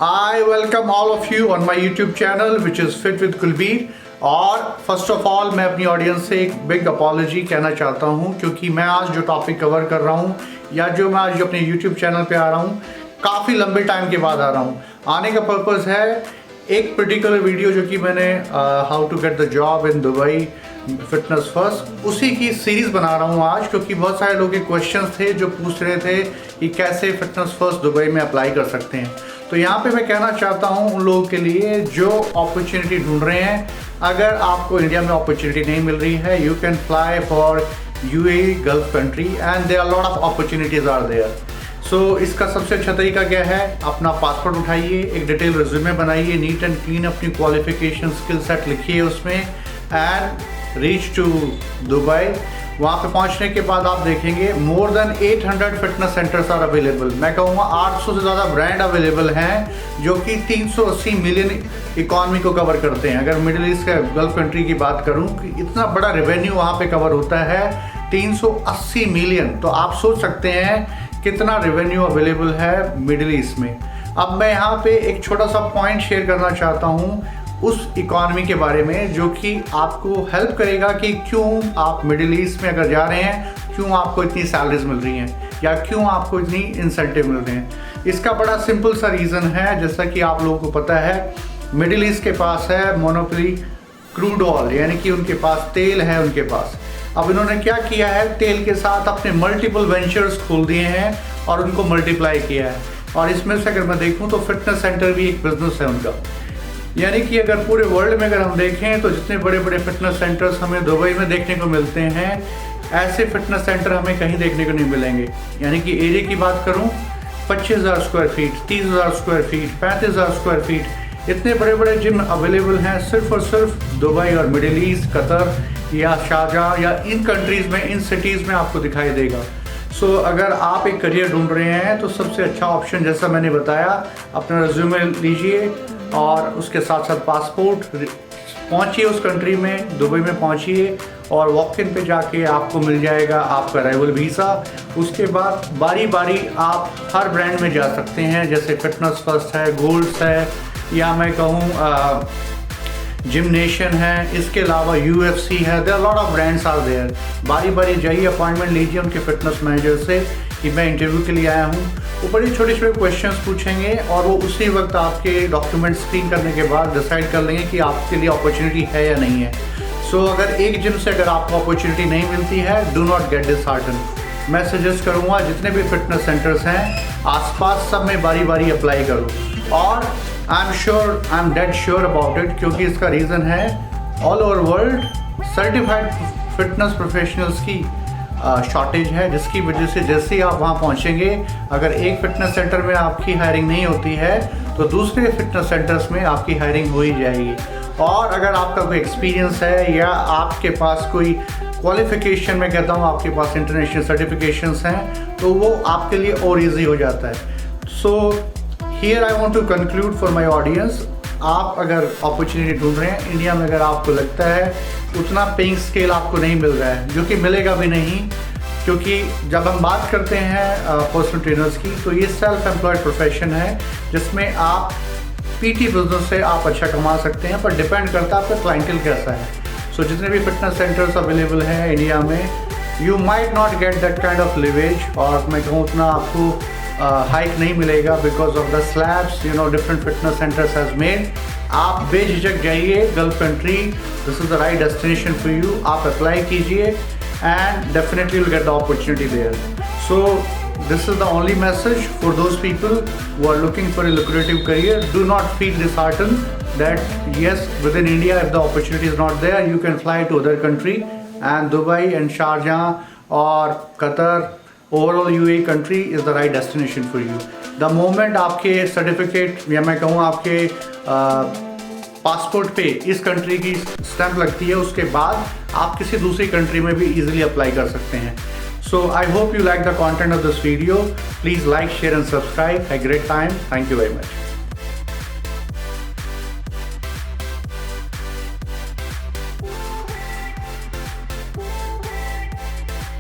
I welcome all of you on my YouTube channel which is Fit with Kulbir। और first of all मैं अपनी audience से एक big apology कहना चाहता हूं, क्योंकि मैं आज जो टॉपिक कवर कर रहा हूं या जो मैं आज अपने YouTube चैनल पे आ रहा हूं काफ़ी लंबे टाइम के बाद आ रहा हूं। आने का पर्पज़ है एक पर्टिकुलर वीडियो जो कि मैंने how to get the job in Dubai fitness first, उसी की सीरीज़ बना रहा हूँ आज, क्योंकि बहुत सारे लोग के क्वेश्चंस थे जो पूछ रहे थे कि कैसे फिटनेस फर्स्ट दुबई में अप्लाई कर सकते हैं। तो यहाँ पे मैं कहना चाहता हूँ उन लोगों के लिए जो अपॉर्चुनिटी ढूंढ रहे हैं, अगर आपको इंडिया में अपॉर्चुनिटी नहीं मिल रही है, you can fly for UAE gulf country and there are lot of opportunities are there. So इसका सबसे अच्छा तरीका क्या है, अपना पासपोर्ट उठाइए, एक डिटेल रिज्यूमे बनाइए, नीट एंड क्लीन अपनी क्वालिफिकेशन स्किल सेट लिखिए उसमें एंड रीच टू दुबई। वहाँ पे पहुँचने के बाद आप देखेंगे more than 800 fitness centres are available. मैं कहूँगा 800 से ज़्यादा ब्रांड अवेलेबल हैं जो कि 380 मिलियन इकॉनमी को कवर करते हैं। अगर मिडिल ईस्ट का गल्फ कंट्री की बात करूँ कि इतना बड़ा रेवेन्यू वहाँ पे कवर होता है 380 मिलियन, तो आप सोच सकते हैं कितना रेवेन्यू अवेलेबल है मिडिल ईस्ट में। अब मैं यहाँ पे एक छोटा सा पॉइंट शेयर करना चाहता हूँ उस इकॉनमी के बारे में जो कि आपको हेल्प करेगा कि क्यों आप मिडिल ईस्ट में अगर जा रहे हैं, क्यों आपको इतनी सैलरीज मिल रही हैं या क्यों आपको इतनी इंसेंटिव मिल रहे हैं। इसका बड़ा सिंपल सा रीज़न है, जैसा कि आप लोगों को पता है मिडिल ईस्ट के पास है मोनोपोली क्रूड ऑयल, यानी कि उनके पास तेल है उनके पास। अब इन्होंने क्या किया है, तेल के साथ अपने मल्टीपल वेंचर्स खोल दिए हैं और उनको मल्टीप्लाई किया है। और इसमें से अगर मैं देखूँ तो फिटनेस सेंटर भी एक बिजनेस है उनका, यानी कि अगर पूरे वर्ल्ड में अगर हम देखें तो जितने बड़े बड़े फिटनेस सेंटर्स हमें दुबई में देखने को मिलते हैं, ऐसे फिटनेस सेंटर हमें कहीं देखने को नहीं मिलेंगे। यानी कि एरिया की बात करूं 25,000 square feet, 30,000 square feet, 35,000 square feet, इतने बड़े बड़े जिम अवेलेबल हैं सिर्फ और सिर्फ दुबई और मिडिल ईस्ट, कतर या शारजाह या इन कंट्रीज़ में, इन सिटीज़ में आपको दिखाई देगा। सो अगर आप एक करियर ढूंढ रहे हैं तो सबसे अच्छा ऑप्शन, जैसा मैंने बताया, अपना रिज्यूमे लीजिए और उसके साथ साथ पासपोर्ट, पहुंचिए उस कंट्री में, दुबई में पहुंचिए और वॉक इन पे जाके आपको मिल जाएगा आपका अराइवल वीज़ा। उसके बाद बारी बारी आप हर ब्रांड में जा सकते हैं, जैसे फिटनेस फर्स्ट है, गोल्ड्स है, या मैं कहूँ जिमनेशन है, इसके अलावा UFC है, there are lot of brands are there. बारी बारी जाइए, अपॉइंटमेंट लीजिए उनके फिटनेस मैनेजर से कि मैं इंटरव्यू के लिए आया हूँ। वो बड़े छोटे छोटे क्वेश्चंस पूछेंगे और वो उसी वक्त आपके डॉक्यूमेंट स्क्रीन करने के बाद डिसाइड कर लेंगे कि आपके लिए अपॉर्चुनिटी है या नहीं है। सो अगर एक जिम से अगर आपको अपॉर्चुनिटी नहीं मिलती है, डू नॉट गेट डिसहार्टन। मैं सजेस्ट करूँगा जितने भी फिटनेस सेंटर्स हैं आसपास सब में बारी बारी अप्लाई करो। और I am dead sure about it, क्योंकि इसका रीज़न है all over world certified fitness professionals की शॉर्टेज है, जिसकी वजह से जैसे ही आप वहाँ पहुँचेंगे, अगर एक फिटनेस सेंटर में आपकी हायरिंग नहीं होती है तो दूसरे फिटनेस सेंटर्स में आपकी हायरिंग हो ही जाएगी। और अगर आपका कोई एक्सपीरियंस है या आपके पास कोई क्वालिफिकेशन, मैं कहता हूँ आपके पास इंटरनेशनल सर्टिफिकेशंस हैं, तो वो आपके लिए और ईजी हो जाता है। So here I want to conclude for my audience, आप अगर अपॉर्चुनिटी ढूंढ रहे हैं इंडिया में, अगर आपको लगता है उतना पेइंग स्केल आपको नहीं मिल रहा है, जो कि मिलेगा भी नहीं, क्योंकि जब हम बात करते हैं पर्सनल ट्रेनर्स की, तो ये सेल्फ एम्प्लॉयड प्रोफेशन है जिसमें आप PT बिजनेस से आप अच्छा कमा सकते हैं, पर डिपेंड करता है आपका क्लाइंटल कैसा है। सो जितने भी फिटनेस सेंटर्स अवेलेबल हैं इंडिया में, you might not get that kind of leverage, और मैं कहूँ उतना आपको हाइक नहीं मिलेगा because of the slabs different fitness centers has made. आप बेझिझक जाइए gulf country, this is the right destination for you. आप अप्लाई कीजिए and definitely will get the opportunity there. So this is the only message for those people who are looking for a lucrative career. Do not feel disheartened that yes, within India if the opportunity is not there, you can fly to other country, and Dubai and Sharjah or Qatar, overall UAE country is the right destination for you. The moment आपके certificate या मैं कहूँ आपके passport पे इस country की stamp लगती है, उसके बाद आप किसी दूसरी कंट्री में भी इजीली अप्लाई कर सकते हैं। So I hope you like the content of this video. Please like, share and subscribe. Have a great time. Thank you very much.